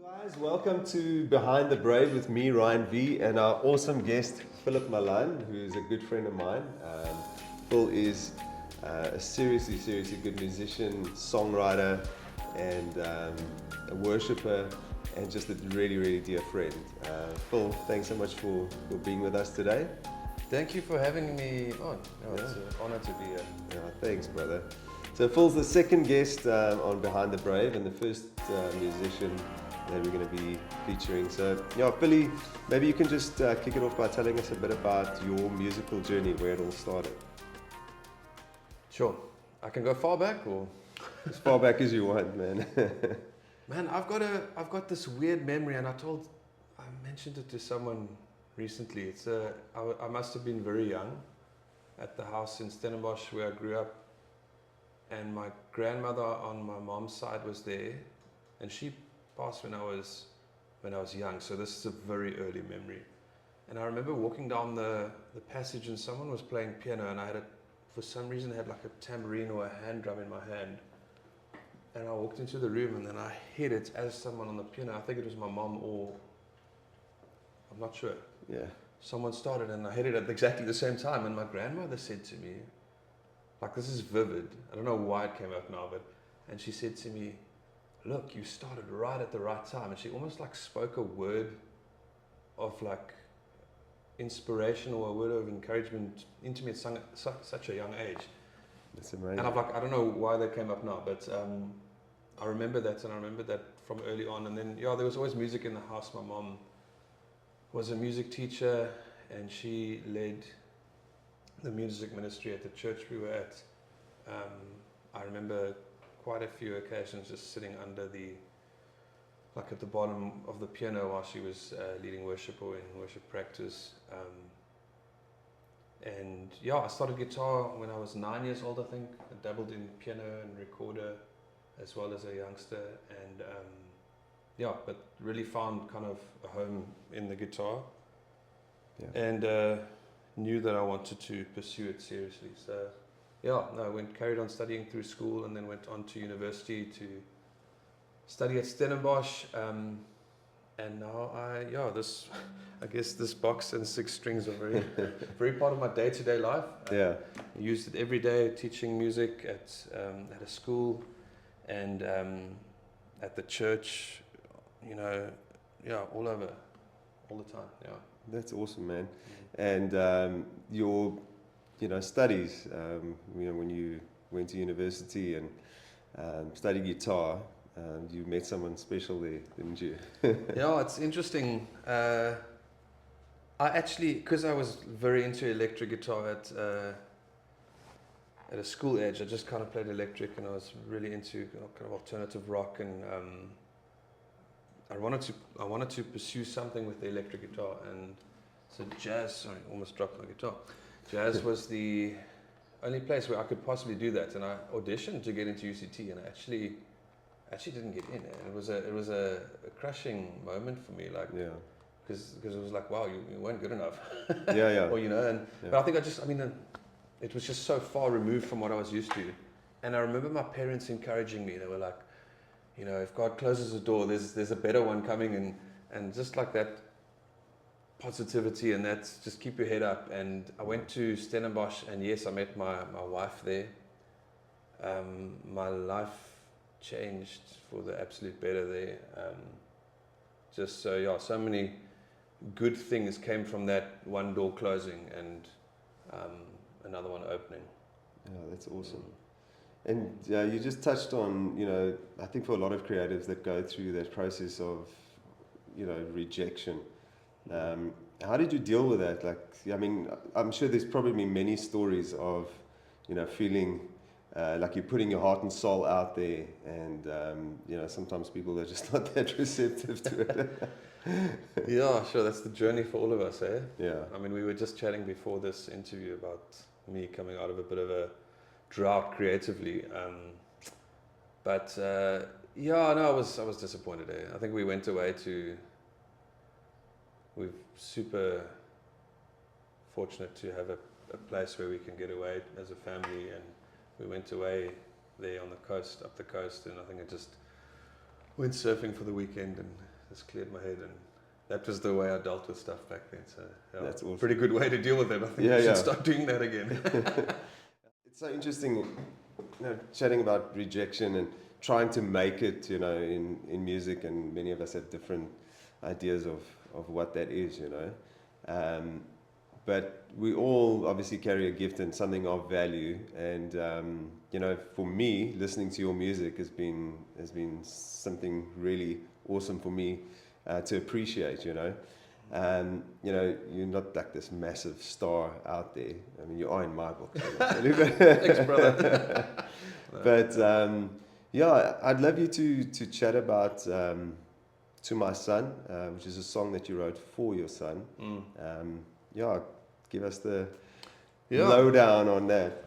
Guys, welcome to Behind the Brave with me, Ryan V, and our awesome guest, Philip Malan, who is a good friend of mine. Phil is a seriously good musician, songwriter, and a worshipper, and just a really dear friend. Phil, thanks so much for being with us today. Thank you for having me on. It's an honor to be here. Yeah, thanks, brother. So Phil's the second guest on Behind the Brave, and the first musician that we're going to be featuring. So, yeah, Philly, maybe you can just kick it off by telling us a bit about your musical journey, where it all started. Sure. I can go far back, or As far back as you want, man. man, I've got this weird memory, and I mentioned it to someone recently. I must have been very young at the house in Stellenbosch where I grew up, and my grandmother on my mom's side was there, and she passed when I was young. So this is a very early memory. And I remember walking down the passage, and someone was playing piano, and for some reason I had like a tambourine or a hand drum in my hand. And I walked into the room, and then I hit it as someone on the piano. I think it was my mom, or I'm not sure. Yeah. Someone started, and I hit it at exactly the same time. And my grandmother said to me, like, this is vivid. I don't know why it came up now, and she said to me, "Look, you started right at the right time." And she almost like spoke a word of like inspiration or a word of encouragement into me at such a young age. That's amazing. And I don't know why that came up now, but I remember that, and I remember that from early on. And then, there was always music in the house. My mom was a music teacher, and she led the music ministry at the church we were at. I remember quite a few occasions just sitting under at the bottom of the piano while she was leading worship or in worship practice. I started guitar when I was 9 years old, I think. I dabbled in piano and recorder as well as a youngster, and but really found kind of a home in the guitar, and knew that I wanted to pursue it seriously. So I carried on studying through school, and then went on to university to study at Stellenbosch, and now I guess this box and six strings are very part of my day-to-day life. I used it every day, teaching music at a school, and at the church, all over, all the time. Yeah. That's awesome, man. And your studies, when you went to university and studied guitar, you met someone special there, didn't you? Yeah, it's interesting. I actually, because I was very into electric guitar at a school age, I just kind of played electric, and I was really into kind of alternative rock, and I wanted to pursue something with the electric guitar, and so jazz. Sorry, almost dropped my guitar. Jazz was the only place where I could possibly do that, and I auditioned to get into UCT, and I actually didn't get in. And it was a crushing moment for me, like, because it was like, wow, you weren't good enough. Or but I think it was just so far removed from what I was used to. And I remember my parents encouraging me. They were like, if God closes a door, there's a better one coming, and just like that positivity, and that's just keep your head up. And I went to Stellenbosch, and yes, I met my wife there. My life changed for the absolute better there. So many good things came from that one door closing and another one opening. Yeah, that's awesome. And you just touched on, I think for a lot of creatives that go through that process of, rejection. How did you deal with that? Like, I'm sure there's probably many stories of, feeling like you're putting your heart and soul out there, and sometimes people are just not that receptive to it. Yeah, sure. That's the journey for all of us, eh? Yeah. We were just chatting before this interview about me coming out of a bit of a drought creatively, I was disappointed. I think we went away we're super fortunate to have a place where we can get away as a family, and we went away there on the coast, up the coast, and I think I just went surfing for the weekend and has cleared my head, and that was the way I dealt with stuff back then. So yeah, That's awesome. pretty good way to deal with it. I think Yeah, we should yeah. start doing that again. It's so interesting, chatting about rejection and trying to make it, in music, and many of us have different ideas of what that is, But we all obviously carry a gift and something of value, and for me, listening to your music has been something really awesome for me to appreciate. You're not like this massive star out there. I mean, you are in my book. Thanks, brother. But I'd love you to chat about To My Son, which is a song that you wrote for your son. Give us the lowdown on that.